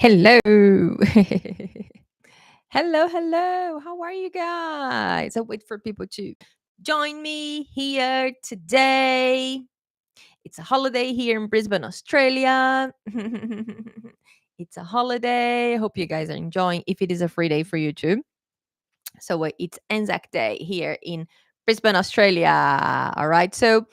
Hello. Hello, hello. How are you guys? I wait for people to join me here today. It's a holiday here in Brisbane, Australia. It's a holiday. Hope you guys are enjoying if it is a free day for you too. So it's Anzac Day here in Brisbane, Australia. All right. So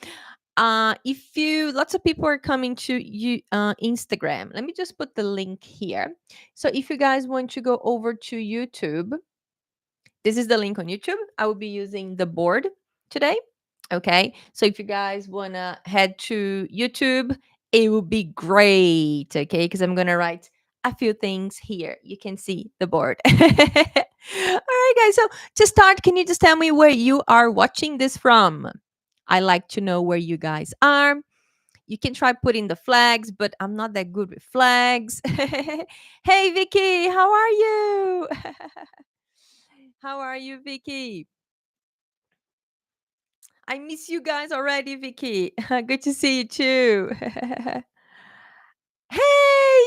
if you lots of people are coming to you Instagram, let me just put the link here. So if you guys want to go over to YouTube, this is the link on YouTube. I will be using the board today. Okay. So if you guys want to head to YouTube, it would be great. Okay. Because I'm going to write a few things here. You can see the board. All right, guys. So to start, can you just tell me where you are watching this from? I like to know where you guys are. You can try putting the flags, but I'm not that good with flags. Hey, Vicky, how are you? How are you, Vicky? I miss you guys already, Vicky. Good to see you too. Hey,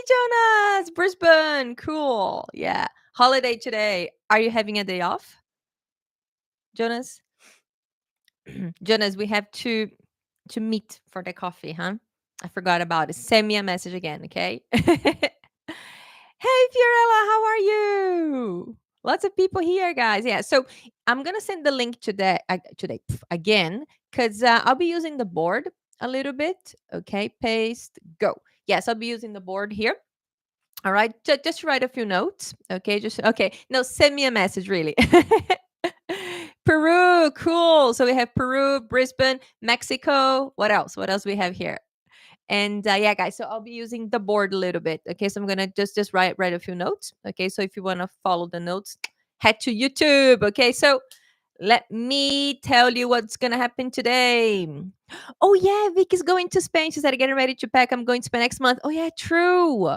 Jonas, Brisbane. Cool. Yeah. Holiday today. Are you having a day off, Jonas? Jonas, we have to meet for the coffee, huh? I forgot about it. Send me a message again, okay? Hey, Fiorella, how are you? Lots of people here, guys. Yeah, so I'm gonna send the link today again because I'll be using the board a little bit. Okay, paste, go. Yes, I'll be using the board here. All right, just write a few notes. Okay, just okay. No, send me a message, really. Peru, cool. So we have Peru, Brisbane, Mexico. What else? What else we have here? And yeah, guys, so I'll be using the board a little bit. Okay, so I'm gonna just write a few notes. Okay, so if you want to follow the notes, head to YouTube. Okay, so let me tell you what's gonna happen today. Oh yeah, Vic is going to Spain. She said, getting ready to pack. I'm going to Spain next month. Oh yeah, true.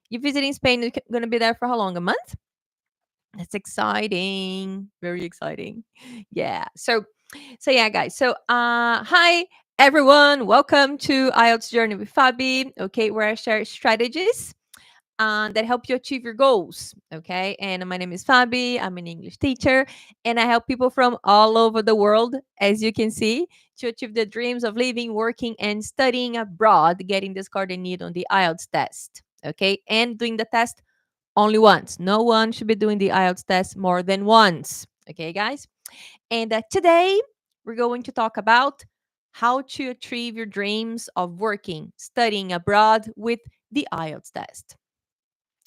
You're visiting Spain. You're gonna be there for how long? A month? That's exciting. Very exciting. Yeah. So yeah, guys. So hi everyone. Welcome to IELTS Journey with Fabi. Okay, where I share strategies that help you achieve your goals. Okay. And my name is Fabi. I'm an English teacher and I help people from all over the world, as you can see, to achieve the dreams of living, working, and studying abroad, getting the score they need on the IELTS test. Okay. And doing the test only once. No one should be doing the IELTS test more than once. Okay, guys? And today we're going to talk about how to achieve your dreams of working, studying abroad with the IELTS test.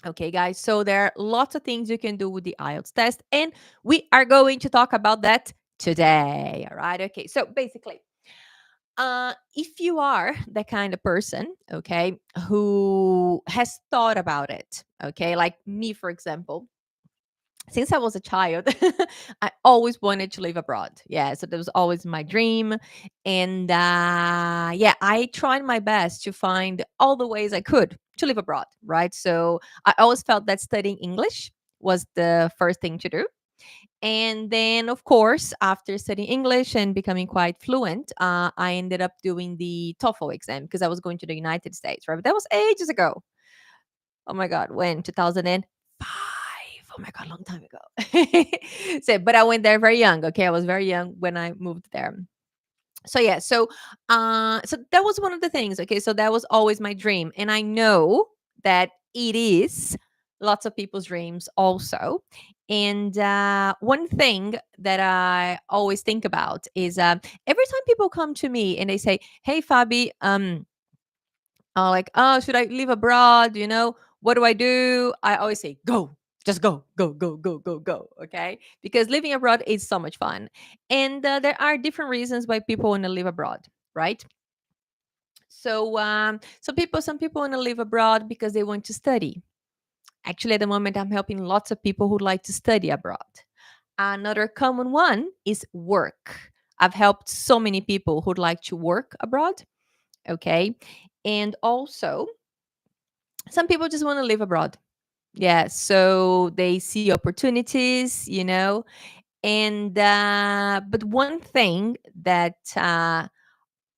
Okay, guys, so there are lots of things you can do with the IELTS test, and we are going to talk about that today. All right, okay, so basically, if you are the kind of person, okay, who has thought about it, okay, like me, for example, since I was a child, I always wanted to live abroad. Yeah, so that was always my dream. And yeah, I tried my best to find all the ways I could to live abroad, right? So I always felt that studying English was the first thing to do. And then, of course, after studying English and becoming quite fluent, I ended up doing the TOEFL exam because I was going to the United States, right? But that was ages ago. Oh my God, when? 2005. Oh my God, long time ago. So, but I went there very young. Okay, I was very young when I moved there. So yeah, so that was one of the things. Okay, so that was always my dream, and I know that it is lots of people's dreams also. And one thing that I always think about is every time people come to me and they say, "Hey, Fabi, like, oh, should I live abroad? What do I do?" I always say, go, just go, go, go, go, go, go. Okay. Because living abroad is so much fun. And there are different reasons why people want to live abroad, right? So, some people want to live abroad because they want to study. Actually, at the moment, I'm helping lots of people who like to study abroad. Another common one is work. I've helped so many people who'd like to work abroad. Okay. And also, some people just want to live abroad. Yeah, so they see opportunities, and but one thing that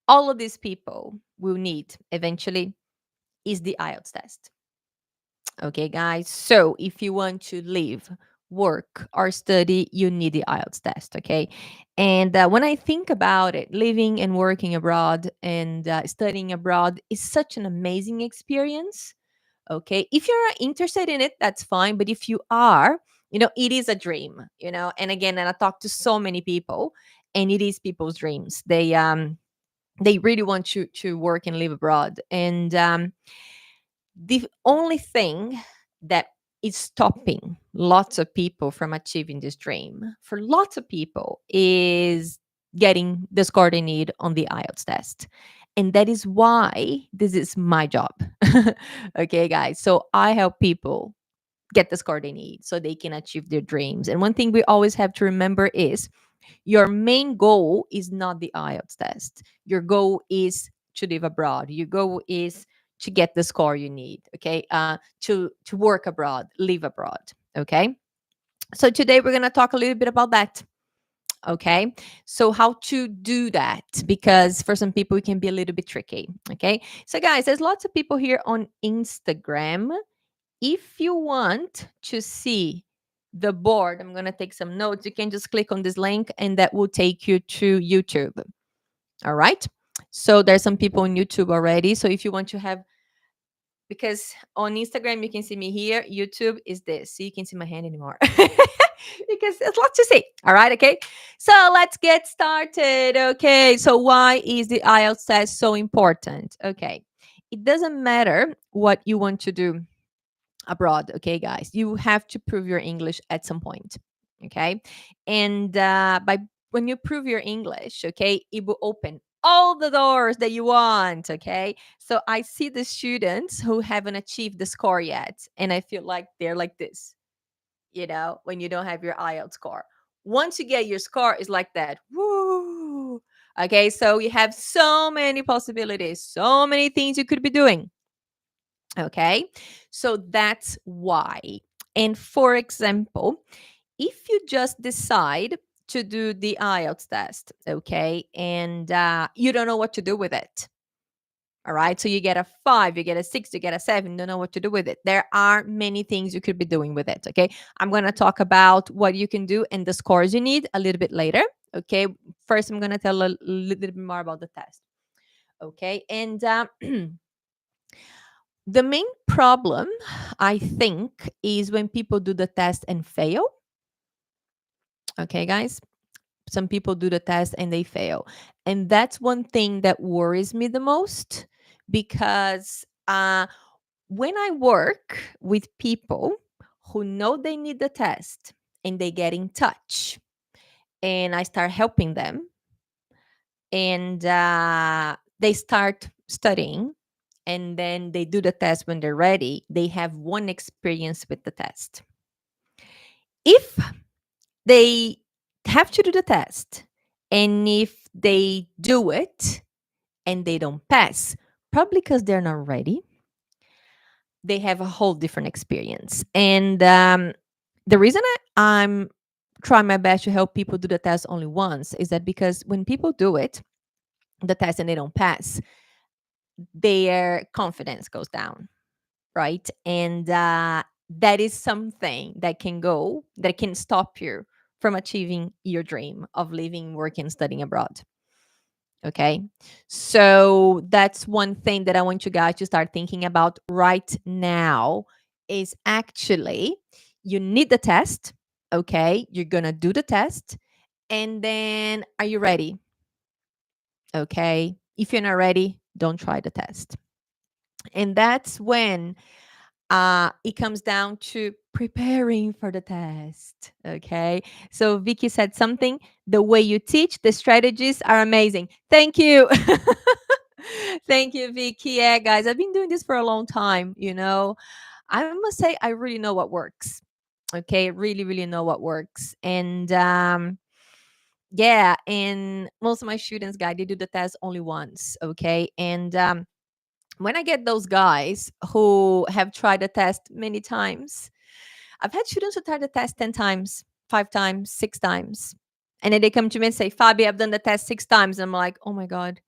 all of these people will need eventually is the IELTS test. Okay, guys. So if you want to live, work, or study, you need the IELTS test. Okay. And when I think about it, living and working abroad and studying abroad is such an amazing experience. Okay. If you're not interested in it, that's fine. But if you are, it is a dream, and again, and I talk to so many people, and it is people's dreams. They really want to work and live abroad. And the only thing that is stopping lots of people from achieving this dream for lots of people is getting the score they need on the IELTS test. And that is why this is my job. Okay, guys. So I help people get the score they need so they can achieve their dreams. And one thing we always have to remember is your main goal is not the IELTS test. Your goal is to live abroad. Your goal is to get the score you need. Okay, to work abroad, live abroad. Okay, so today we're gonna talk a little bit about that. Okay, so how to do that, because for some people it can be a little bit tricky. Okay, so guys, there's lots of people here on Instagram. If you want to see the board, I'm going to take some notes. You can just click on this link and that will take you to YouTube. All right. So there's some people on YouTube already. So if you want to have, because on Instagram you can see me here, YouTube is this. So you can see my hand anymore. Because there's lots to see. All right. Okay. So let's get started. Okay. So why is the IELTS test so important? Okay. It doesn't matter what you want to do abroad. Okay, guys, you have to prove your English at some point. Okay, and by when you prove your English, okay, it will open all the doors that you want. Okay, so I see the students who haven't achieved the score yet, and I feel like they're like this, when you don't have your IELTS score. Once you get your score, it's like that. Woo! Okay, so you have so many possibilities, so many things you could be doing. Okay, so that's why. And for example, if you just decide to do the IELTS test, okay, and you don't know what to do with it, all right, so you get a 5, you get a 6, you get a 7, don't know what to do with it. There are many things you could be doing with it. Okay, I'm going to talk about what you can do and the scores you need a little bit later. Okay, first I'm going to tell a little bit more about the test. Okay, and the main problem, I think, is when people do the test and fail. Okay, guys. Some people do the test and they fail. And that's one thing that worries me the most, because when I work with people who know they need the test and they get in touch and I start helping them, and they start studying, and then they do the test when they're ready, they have one experience with the test. If they have to do the test, and if they do it and they don't pass, probably because they're not ready, they have a whole different experience. And the reason I'm trying my best to help people do the test only once is that because when people do it, the test, and they don't pass, their confidence goes down, right? And that is something that can stop you from achieving your dream of living, working, studying abroad. Okay, so that's one thing that I want you guys to start thinking about right now, is actually you need the test. Okay, you're gonna do the test, and then are you ready? Okay, if you're not ready, don't try the test. And that's when it comes down to preparing for the test. Okay. So Vicky said something. The way you teach, the strategies are amazing. Thank you. Thank you, Vicky. Yeah, guys, I've been doing this for a long time. I must say, I really know what works. Okay. Really, really know what works. And yeah, and most of my students, guys, they do the test only once. Okay. And when I get those guys who have tried the test many times, I've had students who tried the test 10 times, 5 times, 6 times. And then they come to me and say, Fabi, I've done the test 6 times. And I'm like, oh my God,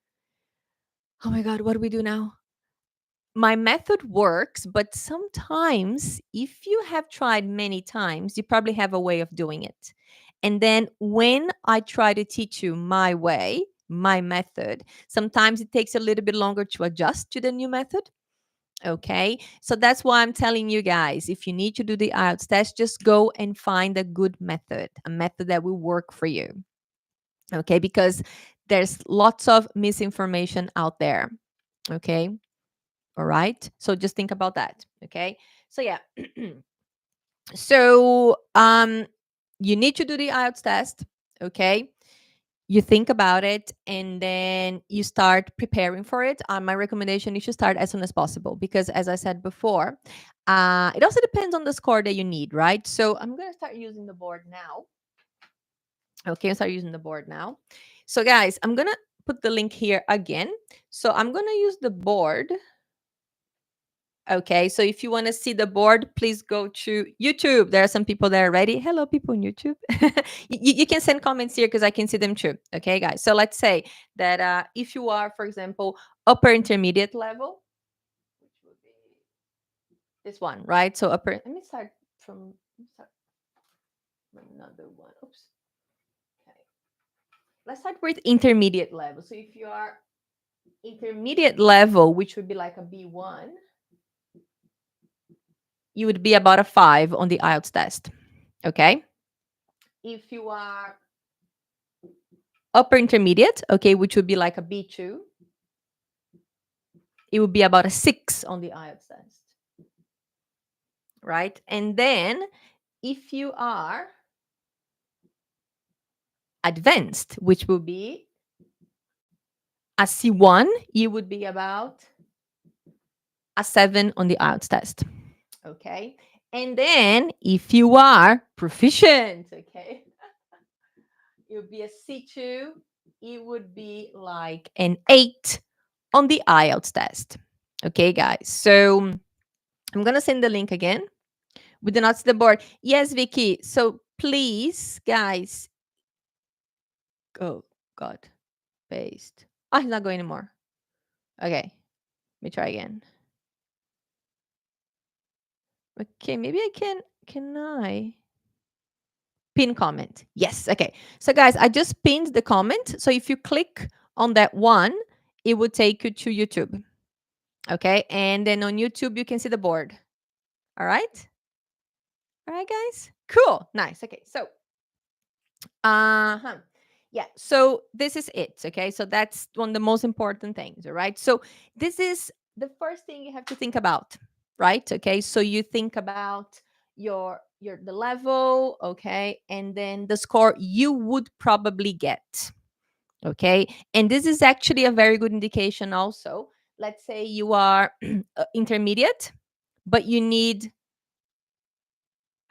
what do we do now? my method works, but sometimes if you have tried many times, you probably have a way of doing it. And then when I try to teach you my way, my method, sometimes it takes a little bit longer to adjust to the new method. Okay. So that's why I'm telling you guys, if you need to do the IELTS test, just go and find a good method, a method that will work for you. Okay. Because there's lots of misinformation out there. Okay. All right. So just think about that. Okay. So yeah. So you need to do the IELTS test. Okay. You think about it and then you start preparing for it. My recommendation is to start as soon as possible because, as I said before, it also depends on the score that you need, right? So I'm going to start using the board now. Okay, start using the board now. So, guys, I'm going to put the link here again. So I'm going to use the board. Okay, so if you want to see the board, please go to YouTube. There are some people there already. Hello, people on YouTube. You can send comments here because I can see them too. Okay, guys. So let's say that if you are, for example, upper intermediate level, which would be this one, right? So upper. Let me start from another one. Oops. Okay. Let's start with intermediate level. So if you are intermediate level, which would be like a B1, you would be about a 5 on the IELTS test. Okay. If you are upper intermediate, okay, which would be like a B2, it would be about a 6 on the IELTS test. Right? And then if you are advanced, which will be a C1, you would be about a 7 on the IELTS test. Okay. And then if you are proficient, okay, it would be a C2, it would be like an 8 on the IELTS test. Okay, guys. So I'm going to send the link again. We do not see the board. Yes, Vicky. So please, guys. Oh, God. Paste. Oh, it's not going anymore. Okay. Let me try again. Okay, maybe I can. Can I? Pin comment. Yes. Okay. So, guys, I just pinned the comment. So if you click on that one, it would take you to YouTube. Okay. And then on YouTube, you can see the board. All right. All right, guys. Cool. Nice. Okay. So, uh-huh. Yeah. So this is it. Okay. So that's one of the most important things. All right. So this is the first thing you have to think about. Right. Okay. So you think about your the level, okay, and then the score you would probably get. Okay. And this is actually a very good indication also. Let's say you are intermediate, but you need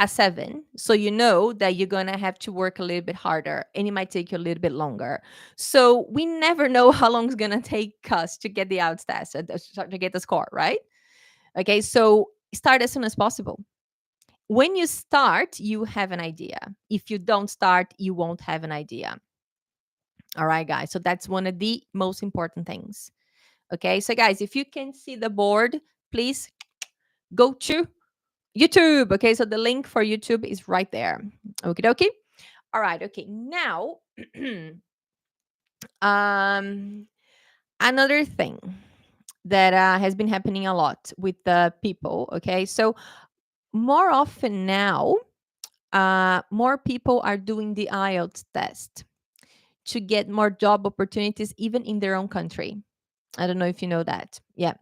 a 7, so you know that you're going to have to work a little bit harder and it might take you a little bit longer. So we never know how long it's going to take us to get the IELTS test, to get the score, right? Okay, so start as soon as possible. When you start, you have an idea. If you don't start, you won't have an idea. All right, guys, so that's one of the most important things. Okay, so guys, if you can see the board, please go to YouTube. Okay, so the link for YouTube is right there. Okie dokie. All right. Okay. Now, another thing that has been happening a lot with the people. Okay, so more often now, more people are doing the IELTS test to get more job opportunities, even in their own country. I don't know if you know that. Yeah.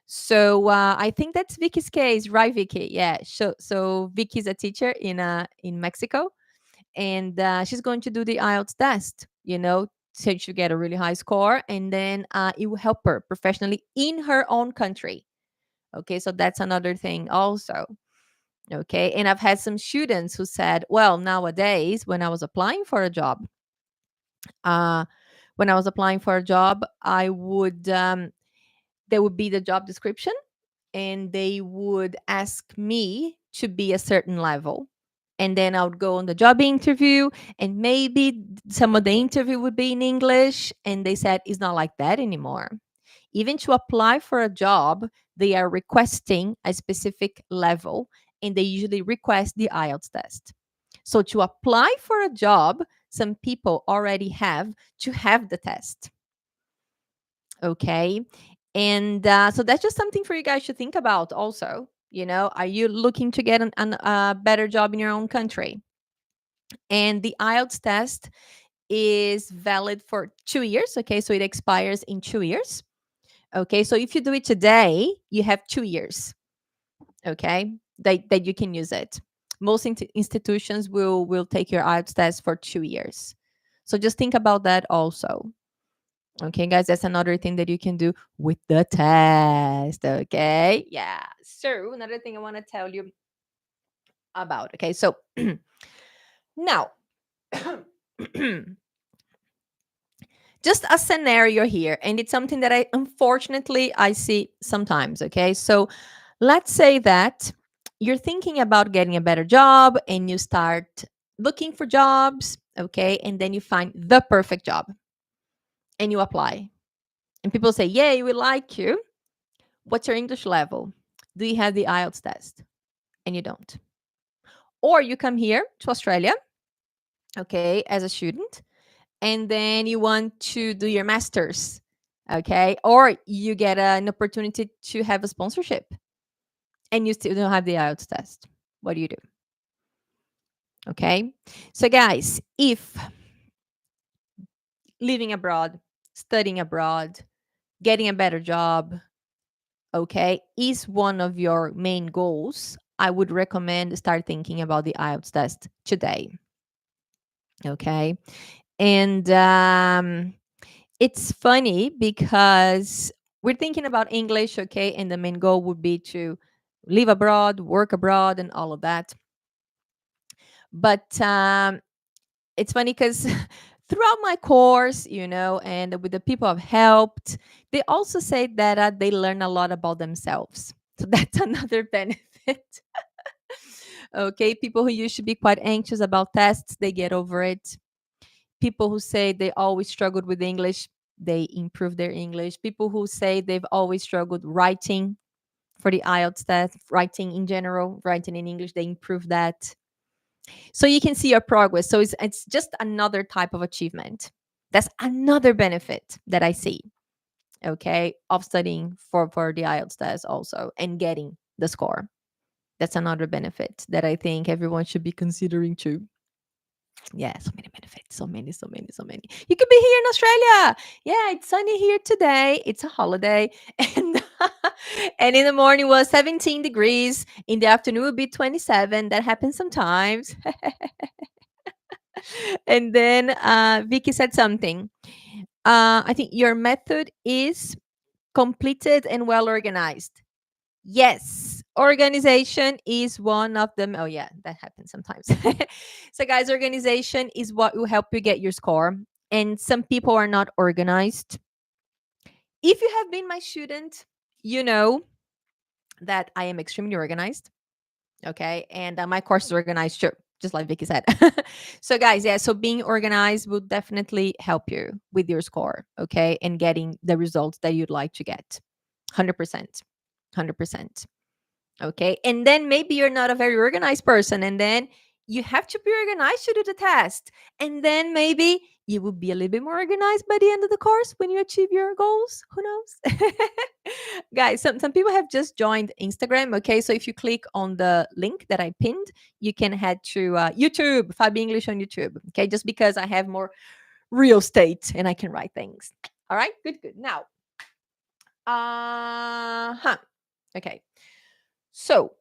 So I think that's Vicky's case, right, Vicky? Yeah. So Vicky's a teacher in Mexico, and she's going to do the IELTS test. So she'll get a really high score, and then it will help her professionally in her own country. Okay, so that's another thing also. Okay, and I've had some students who said, "Well, nowadays, when I was applying for a job, uh, I would there would be the job description, and they would ask me to be a certain level." And then I would go on the job interview, and maybe some of the interview would be in English. And they said, it's not like that anymore. even to apply for a job, they are requesting a specific level, and they usually request the IELTS test. So to apply for a job, some people already have to have the test. Okay. And so that's just something for you guys to think about also. Are you looking to get a better job in your own country? And the IELTS test is valid for 2 years. Okay. So it expires in 2 years. Okay. So if you do it today, you have 2 years. Okay. That you can use it. Most institutions will take your IELTS test for 2 years. So just think about that also. Okay, guys, that's another thing that you can do with the test. Okay, yeah. So another thing I want to tell you about. Okay, so now, just a scenario here, and it's something that I see sometimes. Okay, so let's say that you're thinking about getting a better job, and you start looking for jobs. Okay, and then you find the perfect job, and you apply, and people say, "Yay, we like you." What's your English level? Do you have the IELTS test? And you don't. Or you come here to Australia, okay, as a student, and then you want to do your master's, okay? Or you get an opportunity to have a sponsorship and you still don't have the IELTS test. What do you do? Okay. So, guys, if living abroad, studying abroad, getting a better job, okay, is one of your main goals, I would recommend start thinking about the IELTS test today. Okay. And it's funny because we're thinking about English, okay, and the main goal would be to live abroad, work abroad, and all of that. But it's funny because throughout my course, and with the people I've helped, they also say that they learn a lot about themselves. So that's another benefit. Okay, people who used to be quite anxious about tests, they get over it. People who say they always struggled with English, they improve their English. People who say they've always struggled writing for the IELTS test, writing in general, writing in English, they improve that. So you can see your progress. So it's just another type of achievement. That's another benefit that I see, okay, of studying for the IELTS test also and getting the score. That's another benefit that I think everyone should be considering too. Yeah, so many benefits. So many, so many, so many. You could be here in Australia. Yeah, it's sunny here today. It's a holiday. And and in the morning was 17 degrees. In the afternoon will be 27. That happens sometimes. And then Vicky said something. I think your method is completed and well organized. Yes, organization is one of them. Oh, yeah, that happens sometimes. So, guys, organization is what will help you get your score. And some people are not organized. If you have been my student, you know that I am extremely organized. Okay. And my course is organized too, just like Vicky said. So, guys, yeah, so being organized will definitely help you with your score. Okay. And getting the results that you'd like to get. 100%. 100%. Okay. And then maybe you're not a very organized person. And then you have to be organized to do the test. And then maybe you will be a little bit more organized by the end of the course when you achieve your goals. Who knows? Guys, some people have just joined Instagram. Okay. So if you click on the link that I pinned, you can head to YouTube, Fabi English on YouTube. Okay. Just because I have more real estate and I can write things. All right. Good, good. Now, okay. So,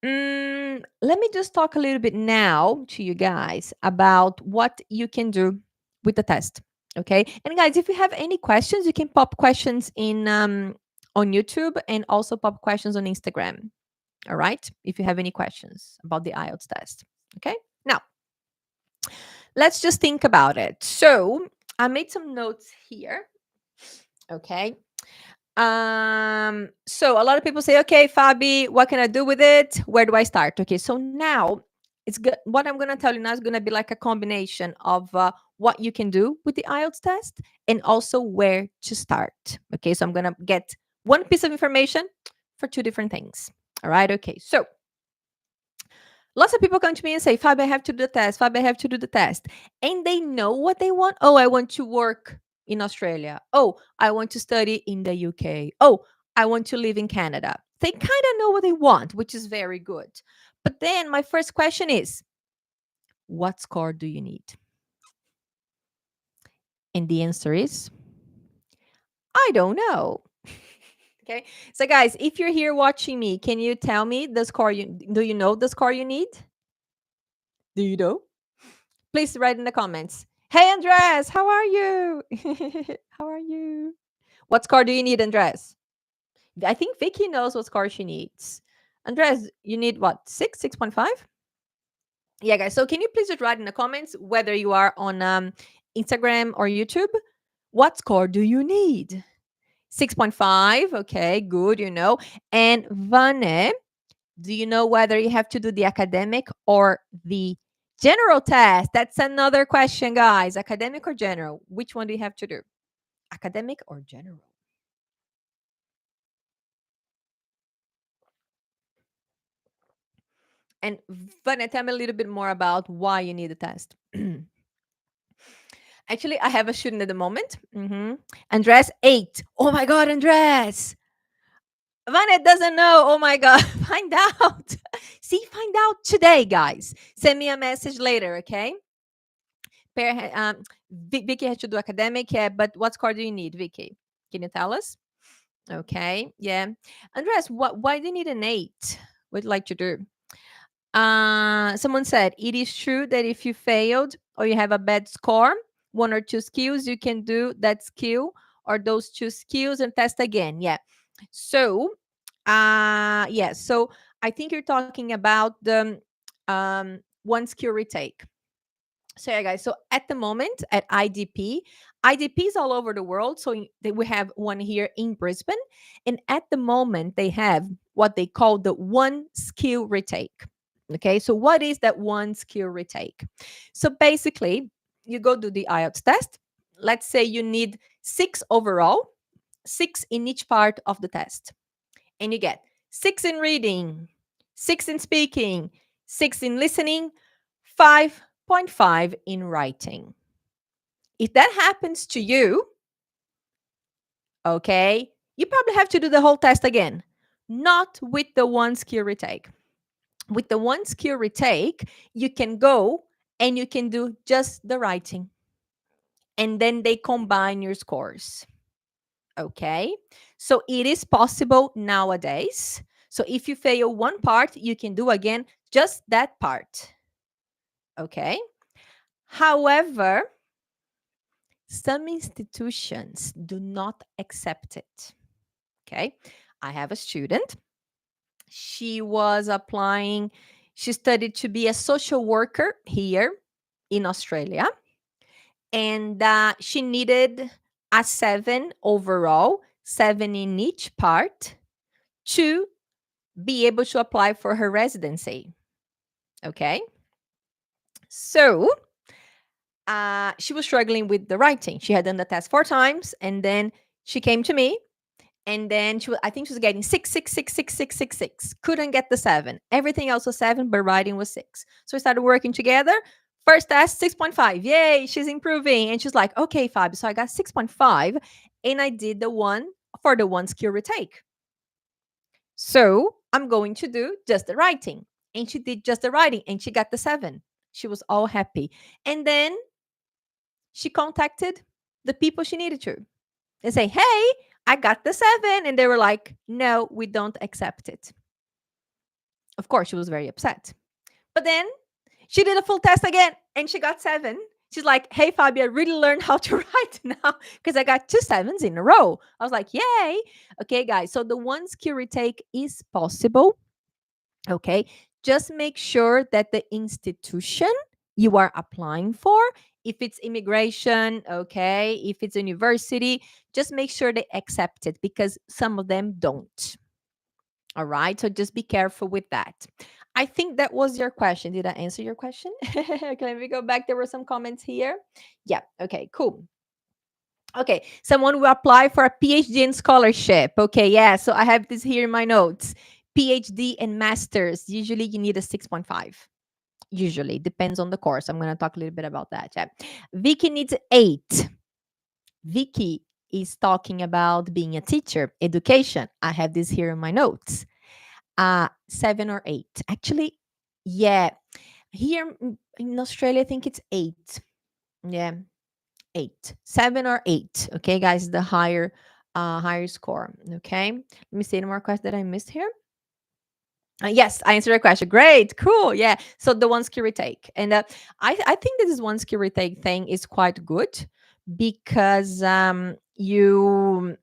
let me just talk a little bit now to you guys about what you can do with the test. Okay. And guys, if you have any questions, you can pop questions in on YouTube and also pop questions on Instagram. All right. If you have any questions about the IELTS test. Okay. Now, let's just think about it. So, I made some notes here. Okay. So a lot of people say, okay, Fabi, what can I do with it? Where do I start? Okay, so now It's good. What I'm going to tell you now is going to be like a combination of what you can do with the IELTS test and also where to start. Okay, so I'm going to get one piece of information for two different things. All right, okay. So lots of people come to me and say, Fabi, I have to do the test. Fabi, I have to do the test. And they know what they want. Oh, I want to work in Australia. Oh, I want to study in the UK. Oh, I want to live in Canada. They kind of know what they want, which is very good. But then my first question is, what score do you need? And the answer is, I don't know. Okay. So guys, if you're here watching me, can you tell me the score do you know the score you need? Do you know? Please write in the comments. Hey Andres, how are you? How are you? What score do you need, Andres? I think Vicky knows what score she needs. Andres, you need what? 6.5? Yeah, guys. So can you please just write in the comments whether you are on Instagram or YouTube? What score do you need? 6.5. Okay, good, you know. And Vane, do you know whether you have to do the academic or the general test? That's another question, guys. Academic or general? Which one do you have to do? Academic or general? And Vane, tell me a little bit more about why you need the test. Actually, I have a student at the moment. Andres, 8. Oh my God, Andres. Vanet doesn't know. Oh my God. Find out. See, find out today, guys. Send me a message later, okay? Vicky has to do academic, yeah, but what score do you need, Vicky? Can you tell us? Okay, yeah. Andres, why do you need an 8? What would you like to do? Someone said it is true that if you failed or you have a bad score, one or two skills, you can do that skill or those two skills and test again. Yeah. So, yeah. So I think you're talking about the one skill retake. So yeah, guys. So at the moment at IDP is all over the world. So we have one here in Brisbane, and at the moment they have what they call the one skill retake. Okay, so what is that one skill retake? So basically, you go do the IELTS test. Let's say you need 6 overall, 6 in each part of the test, and you get 6 in reading, 6 in speaking, 6 in listening, 5.5 in writing. If that happens to you, okay, you probably have to do the whole test again, not with the one skill retake. With the one skill retake, you can go and you can do just the writing. And then they combine your scores. Okay. So it is possible nowadays. So if you fail one part, you can do again just that part. Okay. However, some institutions do not accept it. Okay. I have a student. She was applying, she studied to be a social worker here in Australia. And she needed a 7 overall, 7 in each part to be able to apply for her residency. Okay. So she was struggling with the writing. She had done the test 4 times, and then she came to me, and then I think she was getting 6, 6, 6, 6, 6, 6, 6. Couldn't get the 7. Everything else was 7, but writing was 6. So we started working together. First test, 6.5. Yay, she's improving. And she's like, okay, Fabi. So I got 6.5, and I did the one for the one skill retake. So I'm going to do just the writing. And she did just the writing, and she got the 7. She was all happy. And then she contacted the people she needed to and say, hey, I got the 7. And they were like, no, we don't accept it. Of course, she was very upset. But then she did a full test again and she got 7. She's like, hey, Fabi, I really learned how to write now because I got 2 7s in a row. I was like, yay. Okay, guys. So the one skill retake is possible. Okay. Just make sure that the institution you are applying for, if it's immigration, okay, if it's university, just make sure they accept it because some of them don't. All right. So just be careful with that. I think that was your question. Did I answer your question? Okay, let me go back. There were some comments here. Yeah. Okay, cool. Okay, someone will apply for a PhD in scholarship. Okay, yeah. So I have this here in my notes. PhD and masters. Usually you need a 6.5. Usually, depends on the course. I'm going to talk a little bit about that. Yeah. Vicky needs 8. Vicky is talking about being a teacher, education. I have this here in my notes. 7 or 8. Actually, yeah. Here in Australia, I think it's 8. Yeah, 8. 7 or 8. Okay, guys, the higher score. Okay. Let me see any more questions that I missed here. Yes, I answered your question. Great, cool. Yeah. So the one skill retake, and I think this one skill retake thing is quite good because you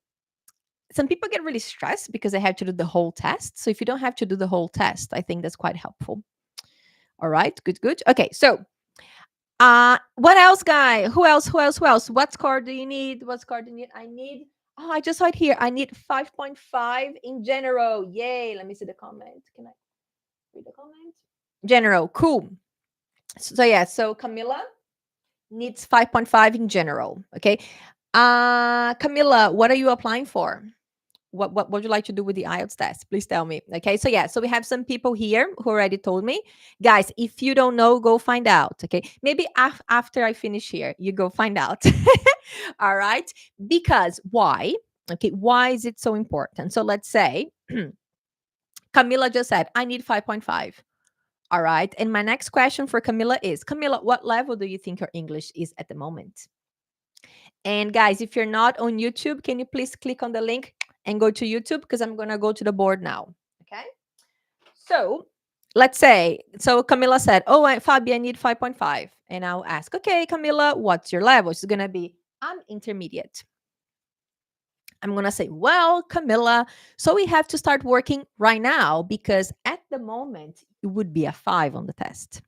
some people get really stressed because they have to do the whole test. So if you don't have to do the whole test, I think that's quite helpful. All right, good, good. Okay, so what else, guy? Who else? Who else? Who else? What score do you need? What score do you need? I need. Oh, I just saw it here. I need 5.5 in general. Yay! Let me see the comment. Can I read the comment? General, cool. So yeah, so Camilla needs 5.5 in general. Okay. Camilla, what are you applying for? What would you like to do with the IELTS test? Please tell me. Okay. So yeah, so we have some people here who already told me. Guys, if you don't know, go find out. Okay. Maybe after I finish here, you go find out. All right. Because why? Okay. Why is it so important? So let's say Camilla just said, I need 5.5. All right. And my next question for Camilla is Camilla, what level do you think your English is at the moment? And guys, if you're not on YouTube, can you please click on the link and go to YouTube? Because I'm going to go to the board now. Okay. So let's say, so Camilla said, oh, Fabi, I need 5.5. And I'll ask, okay, Camilla, what's your level? She's going to be, I'm intermediate. I'm going to say, well, Camilla, so we have to start working right now because at the moment, it would be a 5 on the test.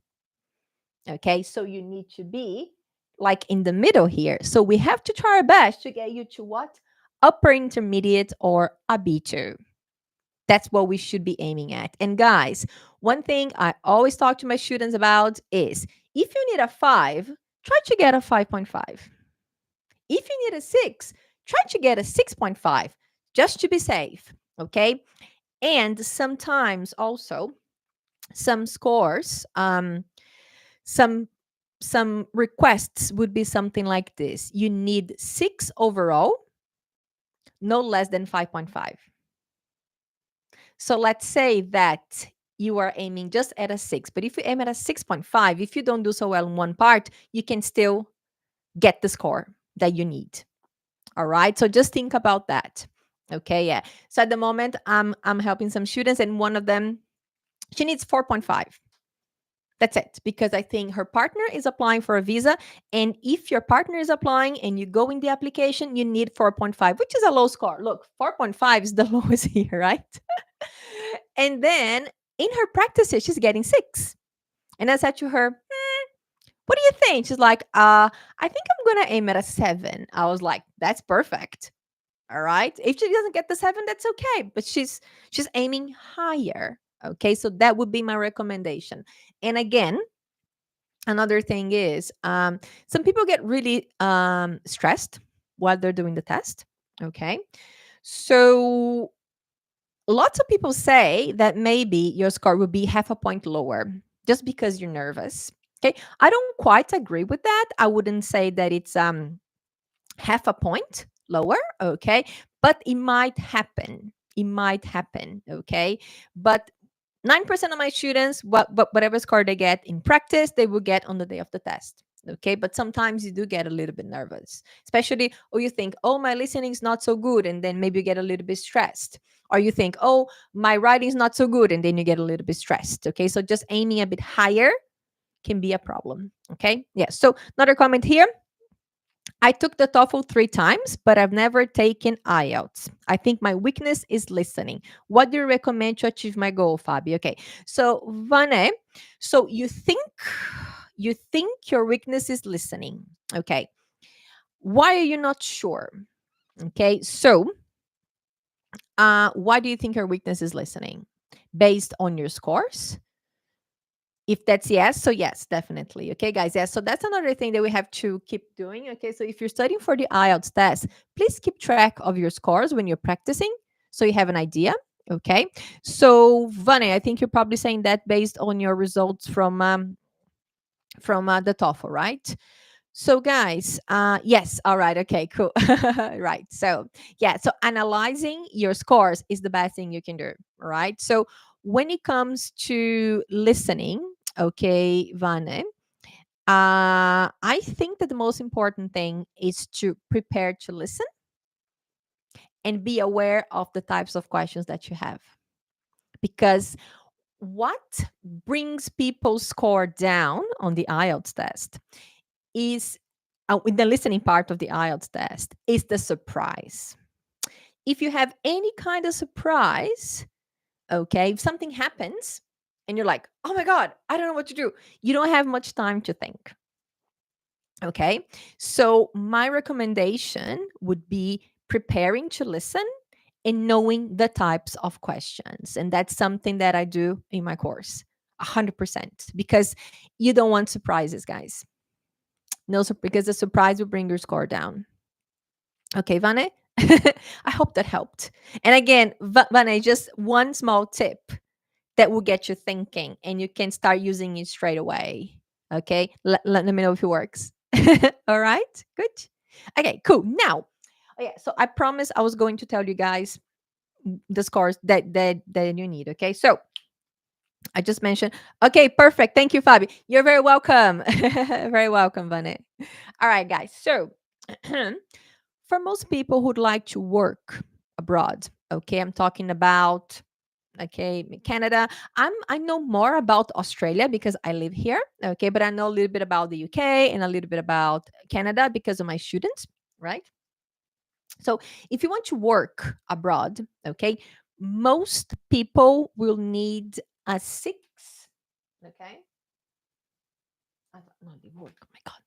Okay, so you need to be like in the middle here. So we have to try our best to get you to what? Upper intermediate or a B2. That's what we should be aiming at. And guys, one thing I always talk to my students about is if you need a 5, try to get a 5.5. If you need a 6, try to get a 6.5 just to be safe. Okay. And sometimes also some scores, some requests would be something like this. You need 6 overall, no less than 5.5. So let's say that you are aiming just at a 6, but if you aim at a 6.5, if you don't do so well in one part, you can still get the score that you need. All right, so just think about that. Okay, yeah. So at the moment, I'm helping some students, and one of them, she needs 4.5. That's it, because I think her partner is applying for a visa. And if your partner is applying and you go in the application, you need 4.5, which is a low score. Look, 4.5 is the lowest here, right? And then in her practices, she's getting 6. And I said to her, what do you think? She's like, I think I'm going to aim at a 7. I was like, that's perfect. All right. If she doesn't get the 7, that's okay. But she's aiming higher. Okay. So that would be my recommendation. And again, another thing is some people get really stressed while they're doing the test. Okay. So lots of people say that maybe your score will be half a point lower just because you're nervous. Okay. I don't quite agree with that. I wouldn't say that it's half a point lower. Okay. But it might happen. It might happen. Okay. But 9% of my students, whatever score they get in practice, they will get on the day of the test. Okay. But sometimes you do get a little bit nervous, especially, or you think, oh, my listening is not so good. And then maybe you get a little bit stressed. Or you think, oh, my writing is not so good. And then you get a little bit stressed. Okay. So just aiming a bit higher can be a problem. Okay. Yeah. So another comment here. I took the TOEFL 3 times, but I've never taken IELTS. I think my weakness is listening. What do you recommend to achieve my goal, Fabi? Okay. So, Vane, so you think your weakness is listening. Okay. Why are you not sure? Okay. So, why do you think your weakness is listening? Based on your scores? If that's yes, so yes, definitely. Okay, guys. Yes. So that's another thing that we have to keep doing. Okay. So if you're studying for the IELTS test, please keep track of your scores when you're practicing so you have an idea. Okay. So, Vane, I think you're probably saying that based on your results from the TOEFL, right? So, guys, yes, all right, okay, cool, right. So, yeah, so analyzing your scores is the best thing you can do, all right? So, when it comes to listening, okay, Vane, I think that the most important thing is to prepare to listen and be aware of the types of questions that you have. Because what brings people's score down on the IELTS test is in the listening part of the IELTS test is the surprise. If you have any kind of surprise, okay, if something happens and you're like, oh my God, I don't know what to do, you don't have much time to think. Okay. So, my recommendation would be preparing to listen and knowing the types of questions. And that's something that I do in my course 100% because you don't want surprises, guys. No, because the surprise will bring your score down. Okay, Vane? I hope that helped. And again, Vane, just one small tip that will get you thinking and you can start using it straight away. Okay, let me know if it works. All right, good. Okay, cool. Now, oh yeah, so I promised I was going to tell you guys the scores that you need. Okay, so I just mentioned. Okay, perfect. Thank you, Fabi. You're very welcome. Very welcome, Vane. All right, guys. So, for most people who'd like to work abroad, okay, I'm talking about okay Canada. I know more about Australia because I live here, okay, but I know a little bit about the UK and a little bit about Canada because of my students, right? So if you want to work abroad, okay, most people will need a six. Okay. I thought, no, they work. Oh my God.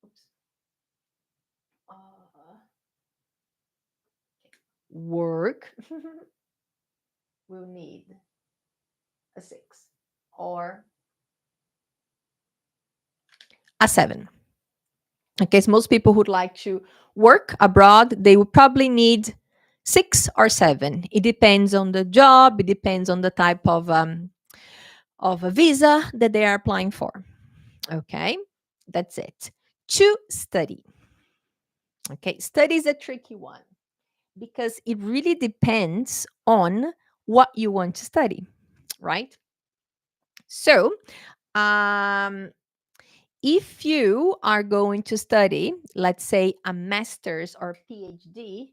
Oops. Uh, work will need a six or a seven. Okay, so most people who'd like to work abroad, they would probably need six or seven. It depends on the job. It depends on the type of a visa that they are applying for. Okay, that's it. To study. Okay, study is a tricky one because it really depends on what you want to study, right? So, um, if you are going to study, let's say a master's or PhD,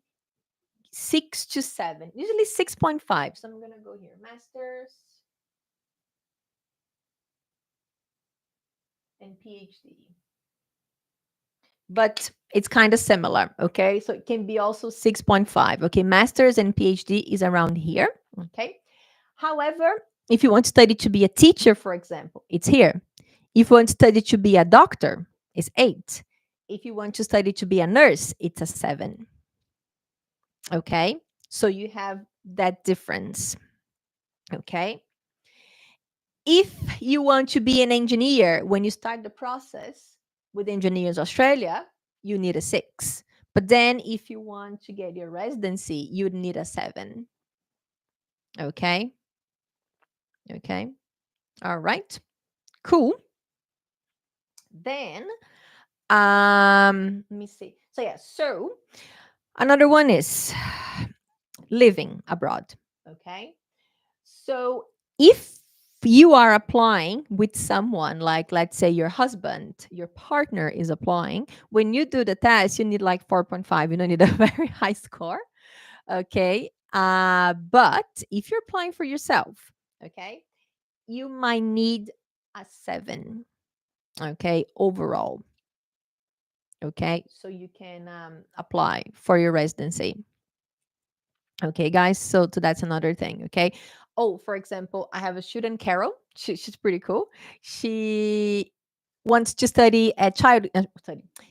6 to 7, usually 6.5. So I'm going to go here, master's and PhD. But it's kind of similar, okay? So it can be also 6.5, okay? Master's and PhD is around here, okay? However, if you want to study to be a teacher, for example, it's here. If you want to study to be a doctor, it's 8. If you want to study to be a nurse, it's a 7. Okay? So you have that difference. Okay? If you want to be an engineer, when you start the process with Engineers Australia, you need a 6. But then if you want to get your residency, you'd need a 7. Okay? Okay? All right. Cool. Then let me see. So yeah, so another one is living abroad. Okay. So if you are applying with someone, like let's say your husband, your partner is applying, when you do the test, you need like 4.5. You don't need a very high score. Okay. But if you're applying for yourself, okay, you might need a 7. Okay, overall. Okay, so you can apply for your residency. Okay, guys, so that's another thing. Okay. Oh, for example, I have a student, Carol. She's pretty cool. She wants to study at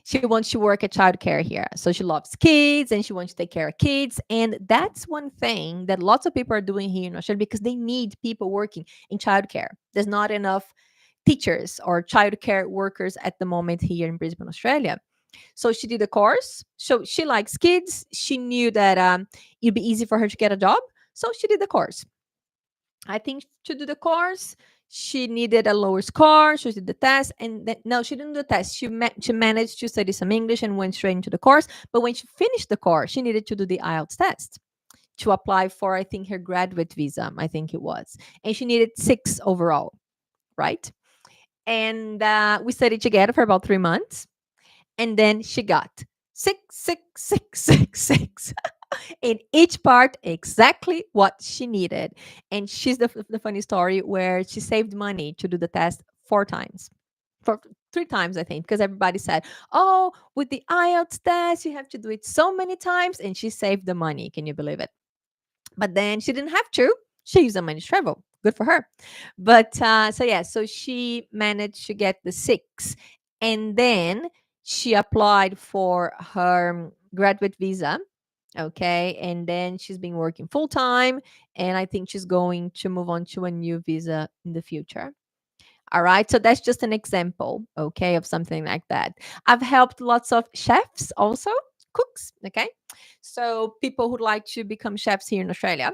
she wants to work at childcare here. So she loves kids and she wants to take care of kids. And that's one thing that lots of people are doing here in Australia because they need people working in childcare. There's not enough teachers or childcare workers at the moment here in Brisbane, Australia. So she did a course. So she likes kids. She knew that it'd be easy for her to get a job. So she did the course. I think to do the course, she needed a lower score. So she did the test, and then no, she didn't do the test. She managed to study some English and went straight into the course. But when she finished the course, she needed to do the IELTS test to apply for, I think, her graduate visa. I think it was, and she needed 6 overall, right? And we studied together for about 3 months, and then she got 6, 6, 6, 6, 6. In each part exactly what she needed. And she's the funny story where she saved money to do the test 4 times. For 3 times, I think, because everybody said, oh, with the IELTS test, you have to do it so many times. And she saved the money. Can you believe it? But then she didn't have to. She used the money to travel. Good for her. But so she managed to get the 6. And then she applied for her graduate visa. Okay. And then she's been working full time. And I think she's going to move on to a new visa in the future. All right. So that's just an example, okay, of something like that. I've helped lots of chefs also, cooks. Okay. So people who'd like to become chefs here in Australia.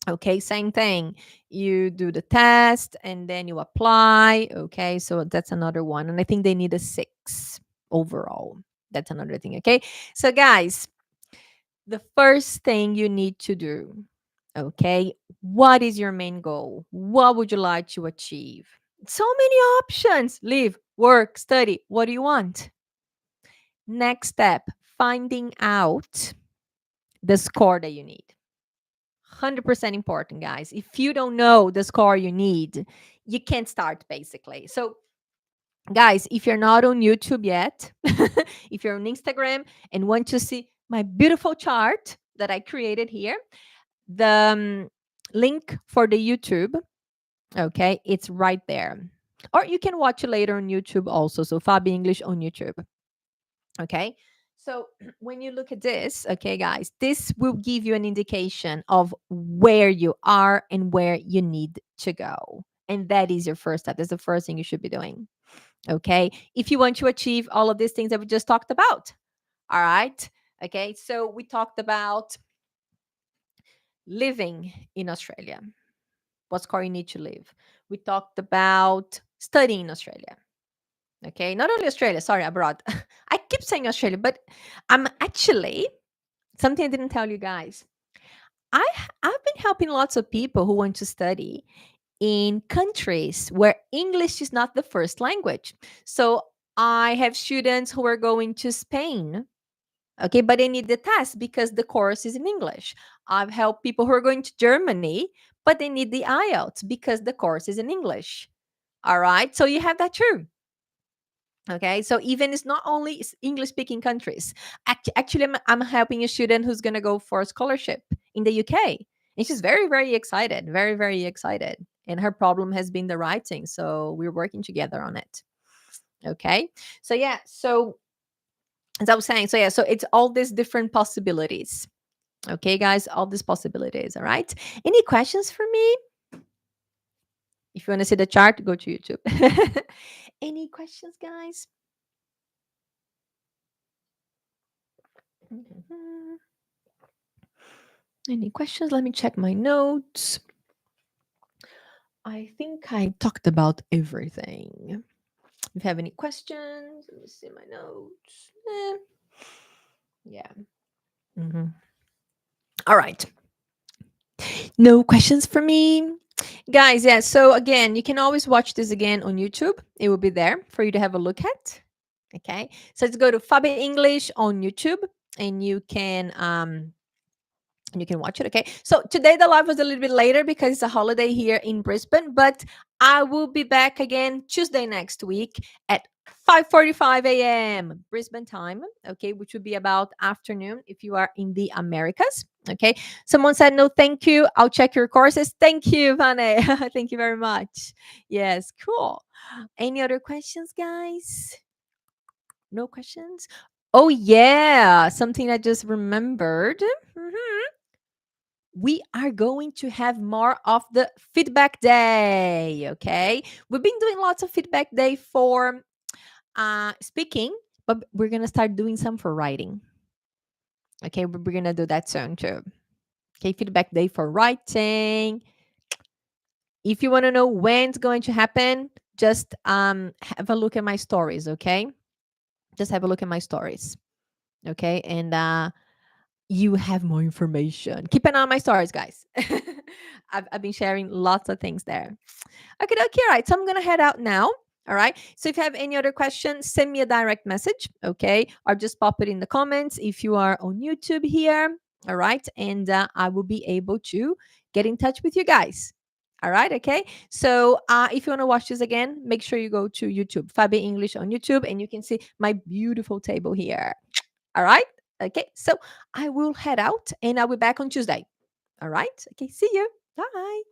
Okay, same thing. You do the test and then you apply. Okay, so that's another one. And I think they need a 6 overall. That's another thing. Okay, so guys, the first thing you need to do, okay, what is your main goal? What would you like to achieve? So many options: live, work, study. What do you want? Next step, finding out the score that you need. 100% important, guys. If you don't know the score you need, you can't start basically. So, guys, if you're not on YouTube yet, if you're on Instagram and want to see my beautiful chart that I created here, the link for the YouTube, okay, it's right there. Or you can watch it later on YouTube also. So, Fabi English on YouTube. Okay. So when you look at this, okay, guys, this will give you an indication of where you are and where you need to go. And that is your first step. That's the first thing you should be doing. Okay. If you want to achieve all of these things that we just talked about. All right. Okay. So we talked about living in Australia. What score you need to live. We talked about studying in Australia. Okay, not only Australia, sorry, abroad. I keep saying Australia, but I'm actually something I didn't tell you guys. I've been helping lots of people who want to study in countries where English is not the first language. So I have students who are going to Spain. Okay, but they need the test because the course is in English. I've helped people who are going to Germany, but they need the IELTS because the course is in English. All right, so you have that too. Okay, so even it's not only English speaking countries. Actually, I'm helping a student who's going to go for a scholarship in the UK. And she's very, very excited, very, very excited. And her problem has been the writing. So we're working together on it. Okay, so yeah, so as I was saying, so yeah, so it's all these different possibilities. Okay, guys, all these possibilities. All right. Any questions for me? If you want to see the chart, go to YouTube. Any questions, guys? Any questions? Let me check my notes. I think I talked about everything. If you have any questions, let me see my notes. Yeah. All right. No questions for me. Guys, yeah. So again, you can always watch this again on YouTube. It will be there for you to have a look at. Okay. So let's go to Fabi English on YouTube and you can watch it. Okay, so today the live was a little bit later because it's a holiday here in Brisbane, but I will be back again Tuesday next week at 5:45 a.m. Brisbane time, okay, which would be about afternoon if you are in the Americas. Okay. Someone said no, thank you. I'll check your courses. Thank you, Vane. Thank you very much. Yes, cool. Any other questions, guys? No questions? Oh, yeah. Something I just remembered. Mhm. We are going to have more of the feedback day. Okay. We've been doing lots of feedback day for speaking, but we're going to start doing some for writing. Okay. We're going to do that soon too. Okay. Feedback day for writing. If you want to know when it's going to happen, just have a look at my stories. Okay. Just have a look at my stories. Okay. And you have more information. Keep an eye on my stories, guys. I've been sharing lots of things there. Okay, okay, all right. So I'm gonna head out now. All right. So if you have any other questions, send me a direct message, okay? Or just pop it in the comments if you are on YouTube here. All right. And I will be able to get in touch with you guys. All right. Okay. So if you want to watch this again, make sure you go to YouTube, Fabi English on YouTube, and you can see my beautiful table here. All right. Okay. So I will head out and I'll be back on Tuesday. All right. Okay. See you. Bye.